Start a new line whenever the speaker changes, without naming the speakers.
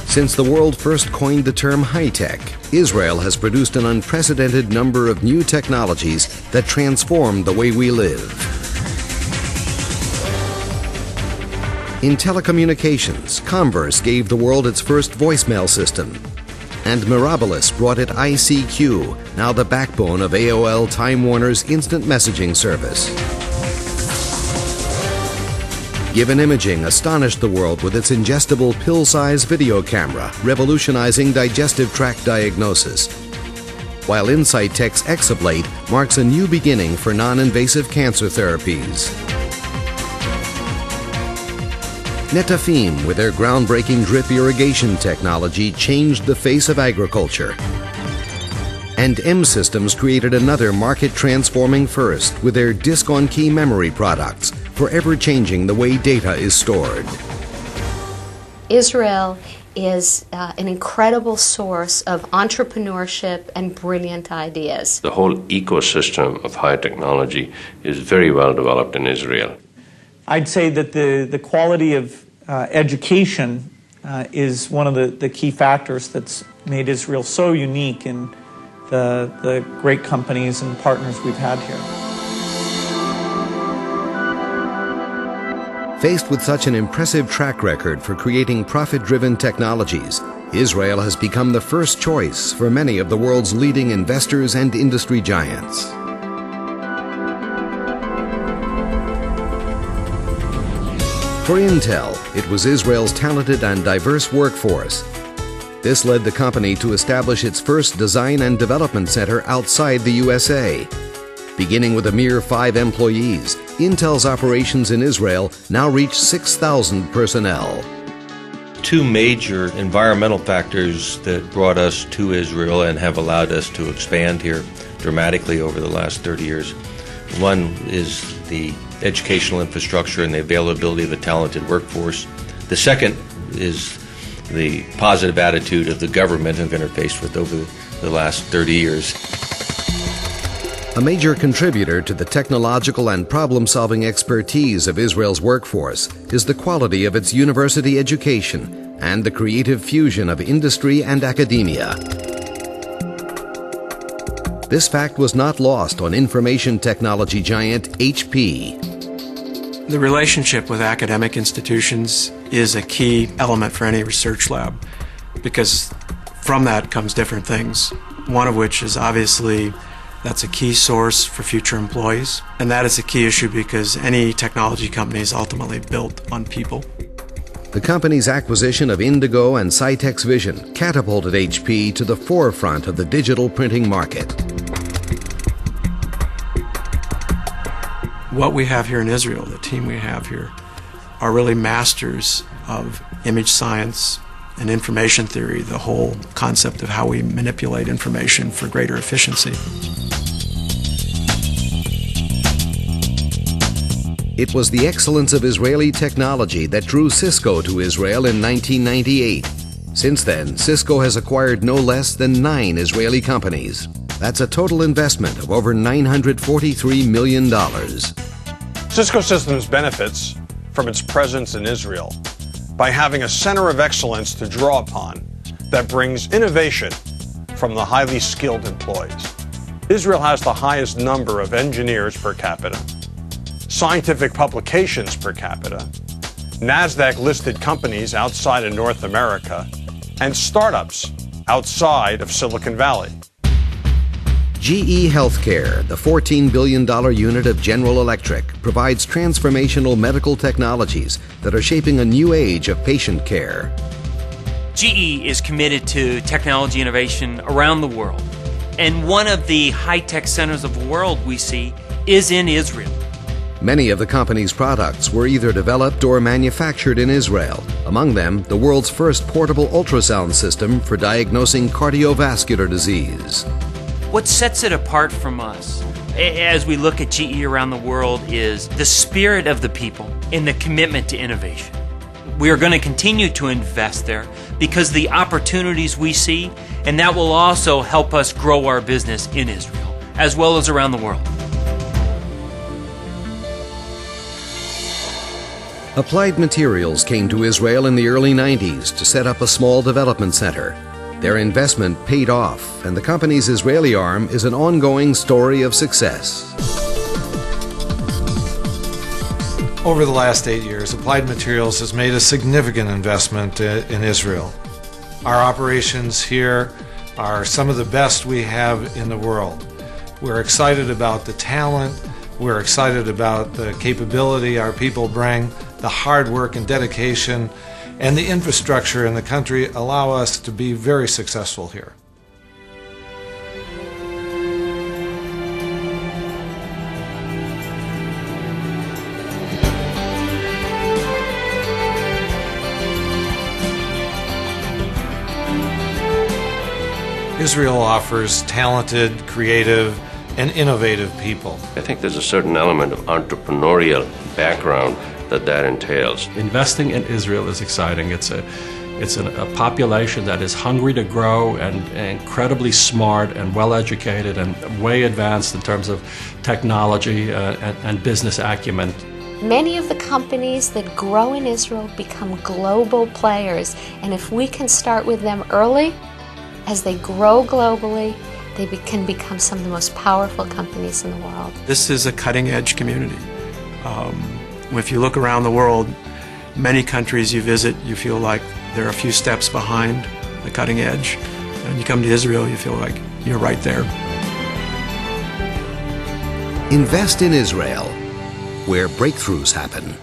Since the world first coined the term high-tech, Israel has produced an unprecedented number of new technologies that transform the way we live. In telecommunications, Converse gave the world its first voicemail system, and Mirabilis brought it ICQ, now the backbone of AOL Time Warner's instant messaging service. Given Imaging astonished the world with its ingestible pill-size video camera, revolutionizing digestive tract diagnosis. While Insight Tech's Exablate marks a new beginning for non-invasive cancer therapies. Netafim, with their groundbreaking drip irrigation technology, changed the face of agriculture. And M-Systems created another market-transforming first with their disk-on-key memory products, forever changing the way data is stored.
Israel is an incredible source of entrepreneurship and brilliant ideas.
The whole ecosystem of high technology is very well developed in Israel.
I'd say that the quality of education is one of the key factors that's made Israel so unique in the great companies and partners we've had here.
Faced with such an impressive track record for creating profit-driven technologies, Israel has become the first choice for many of the world's leading investors and industry giants. For Intel, it was Israel's talented and diverse workforce. This led the company to establish its first design and development center outside the USA. Beginning with a mere 5 employees, Intel's operations in Israel now reach 6,000 personnel.
Two major environmental factors that brought us to Israel and have allowed us to expand here dramatically over the last 30 years. One is the educational infrastructure and the availability of a talented workforce. The second is the positive attitude of the government I've interfaced with over the last 30 years.
A major contributor to the technological and problem-solving expertise of Israel's workforce is the quality of its university education and the creative fusion of industry and academia. This fact was not lost on information technology giant HP.
The relationship with academic institutions is a key element for any research lab because from that comes different things. One of which is obviously that's a key source for future employees, and that is a key issue because any technology company is ultimately built on people.
The company's acquisition of Indigo and Cytex Vision catapulted HP to the forefront of the digital printing market.
What we have here in Israel, the team we have here, are really masters of image science and information theory, the whole concept of how we manipulate information for greater efficiency.
It was the excellence of Israeli technology that drew Cisco to Israel in 1998. Since then, Cisco has acquired no less than 9 Israeli companies. That's a total investment of over $943 million.
Cisco Systems benefits from its presence in Israel by having a center of excellence to draw upon that brings innovation from the highly skilled employees. Israel has the highest number of engineers per capita, scientific publications per capita, NASDAQ-listed companies outside of North America, and startups outside of Silicon Valley.
GE Healthcare, the $14 billion unit of General Electric, provides transformational medical technologies that are shaping a new age of patient care.
GE is committed to technology innovation around the world, and one of the high-tech centers of the world we see is in Israel.
Many of the company's products were either developed or manufactured in Israel, among them the world's first portable ultrasound system for diagnosing cardiovascular disease.
What sets it apart from us as we look at GE around the world is the spirit of the people and the commitment to innovation. We are going to continue to invest there because the opportunities we see, and that will also help us grow our business in Israel as well as around the world.
Applied Materials came to Israel in the early 90s to set up a small development center. Their investment paid off, and the company's Israeli arm is an ongoing story of success.
Over the last 8 years, Applied Materials has made a significant investment in Israel. Our operations here are some of the best we have in the world. We're excited about the talent, we're excited about the capability our people bring, the hard work and dedication, and the infrastructure in the country allow us to be very successful here. Israel offers talented, creative, and innovative people.
I think there's a certain element of entrepreneurial background that entails.
Investing in Israel is exciting. It's a population that is hungry to grow and incredibly smart and well-educated and way advanced in terms of technology and business acumen.
Many of the companies that grow in Israel become global players, and if we can start with them early, as they grow globally, they can become some of the most powerful companies in the world.
This is a cutting-edge community. If you look around the world, many countries you visit, you feel like they're a few steps behind the cutting edge. And you come to Israel, you feel like you're right there.
Invest in Israel, where breakthroughs happen.